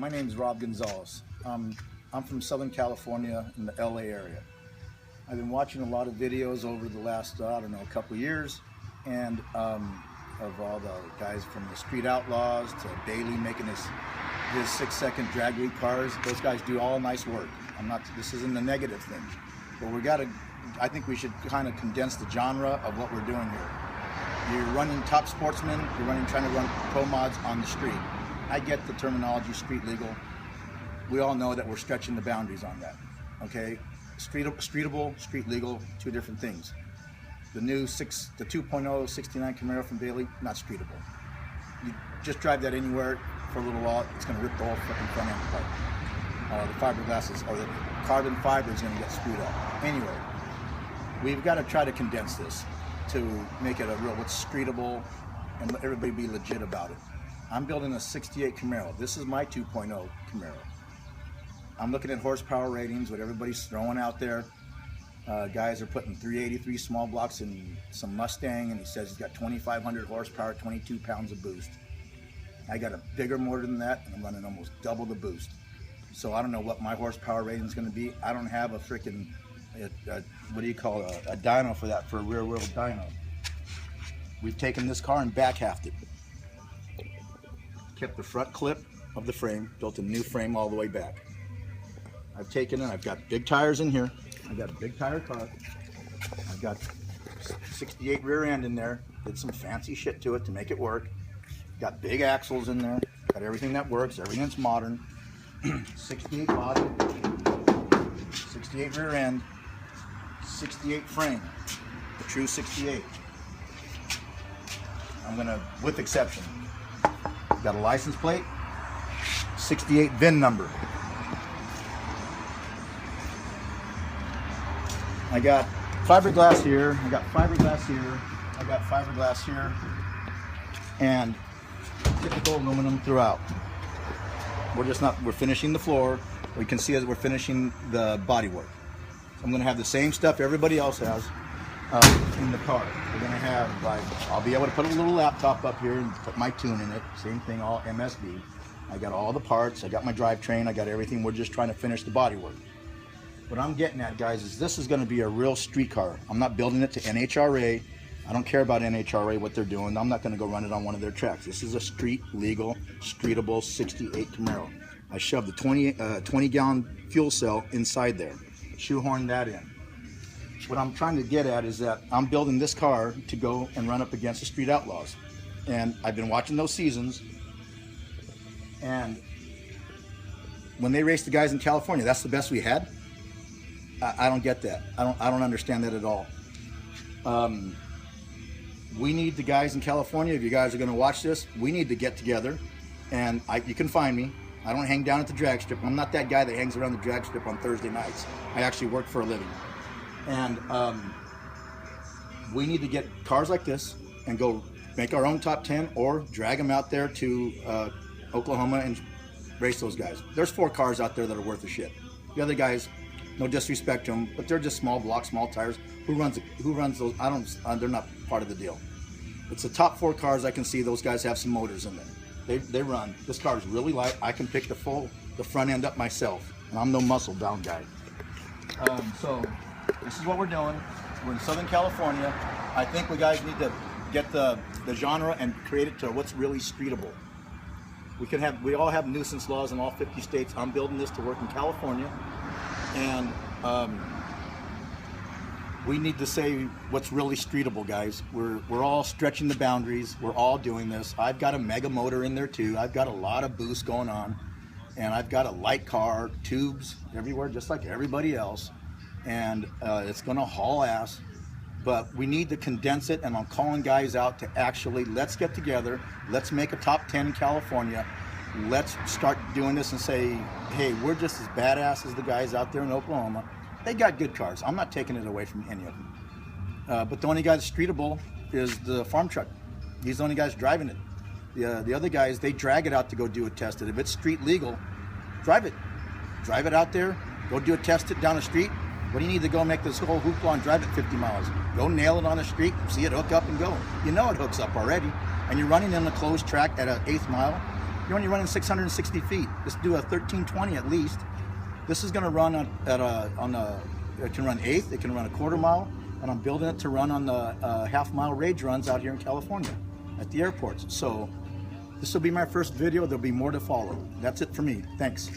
My name is Rob Gonzalez. I'm from Southern California in the LA area. I've been watching a lot of videos over the last, couple of years, and of all the guys from the Street Outlaws to Bailey making his 6-second drag week cars. Those guys do all nice work. This isn't a negative thing, but I think we should kind of condense the genre of what we're doing here. You're running top sportsmen, trying to run pro mods on the street. I get the terminology street legal. We all know that we're stretching the boundaries on that, okay? Streetable, street legal, two different things. The 2.0 69 Camaro from Bailey, not streetable. You just drive that anywhere for a little while, it's gonna rip the whole fucking front end apart. The fiberglass or the carbon fiber is gonna get screwed up. Anyway, we've gotta try to condense this to make it what's streetable and let everybody be legit about it. I'm building a 68 Camaro. This is my 2.0 Camaro. I'm looking at horsepower ratings, what everybody's throwing out there. Guys are putting 383 small blocks in some Mustang, and he says he's got 2,500 horsepower, 22 pounds of boost. I got a bigger motor than that, and I'm running almost double the boost. So I don't know what my horsepower rating is going to be. I don't have a freaking, a dyno for that, for a rear wheel dyno. We've taken this car and back halved it. Kept the front clip of the frame, built a new frame all the way back. I've taken it, I've got big tires in here. I got a big tire car. I've got 68 rear end in there. Did some fancy shit to it to make it work. Got big axles in there. Got everything that works, everything that's modern. 68 body, 68 rear end, 68 frame. The true 68. With exception. Got a license plate, 68 VIN number. I got fiberglass here, I got fiberglass here, I got fiberglass here, and typical aluminum throughout. We're finishing the floor. We can see as we're finishing the bodywork. I'm gonna have the same stuff everybody else has in the car. We're gonna have, I'll be able to put a little laptop up here and put my tune in it. Same thing, all MSB. I got all the parts, I got my drivetrain, I got everything. We're just trying to finish the bodywork. What I'm getting at, guys, is this is gonna be a real street car. I'm not building it to NHRA. I don't care about NHRA, what they're doing. I'm not gonna go run it on one of their tracks. This is a street legal, streetable 68 Camaro. I shoved the 20 gallon fuel cell inside there, shoehorned that in. What I'm trying to get at is that I'm building this car to go and run up against the Street Outlaws. And I've been watching those seasons, and when they raced the guys in California, that's the best we had? I don't get that. I don't understand that at all. We need the guys in California, if you guys are gonna watch this, we need to get together, and you can find me. I don't hang down at the drag strip. I'm not that guy that hangs around the drag strip on Thursday nights. I actually work for a living. And we need to get cars like this and go make our own top 10 or drag them out there to Oklahoma and race those guys. There's 4 cars out there that are worth a shit. The other guys, no disrespect to them, but they're just small blocks, small tires. Who runs those? They're not part of the deal. It's the top 4 cars I can see. Those guys have some motors in there. They run. This car is really light. I can pick the front end up myself, and I'm no muscle bound guy. So this is what we're doing. We're in Southern California. I think we guys need to get the genre and create it to what's really streetable. We all have nuisance laws in all 50 states. I'm building this to work in California, and we need to say what's really streetable, guys. We're all stretching the boundaries. We're all doing this. I've got a mega motor in there too. I've got a lot of boost going on, and I've got a light car, tubes everywhere, just like everybody else. And it's gonna haul ass, but we need to condense it, and I'm calling guys out to actually, let's get together, let's make a top 10 in California, let's start doing this and say, hey, we're just as badass as the guys out there in Oklahoma. They got good cars. I'm not taking it away from any of them. But the only guy that's streetable is the farm truck. He's the only guy driving it. The other guys, they drag it out to go do a test it. If it's street legal, drive it. Drive it out there, go do a test it down the street. What do you need to go make this whole hoopla and drive it 50 miles? Go nail it on the street, see it hook up and go. You know it hooks up already. And you're running in a closed track at an 1/8 mile. You're only running 660 feet. Just do a 1320 at least. This is going to run it can run eighth, it can run a quarter mile, and I'm building it to run on the half-mile rage runs out here in California at the airports. So this will be my first video. There'll be more to follow. That's it for me. Thanks.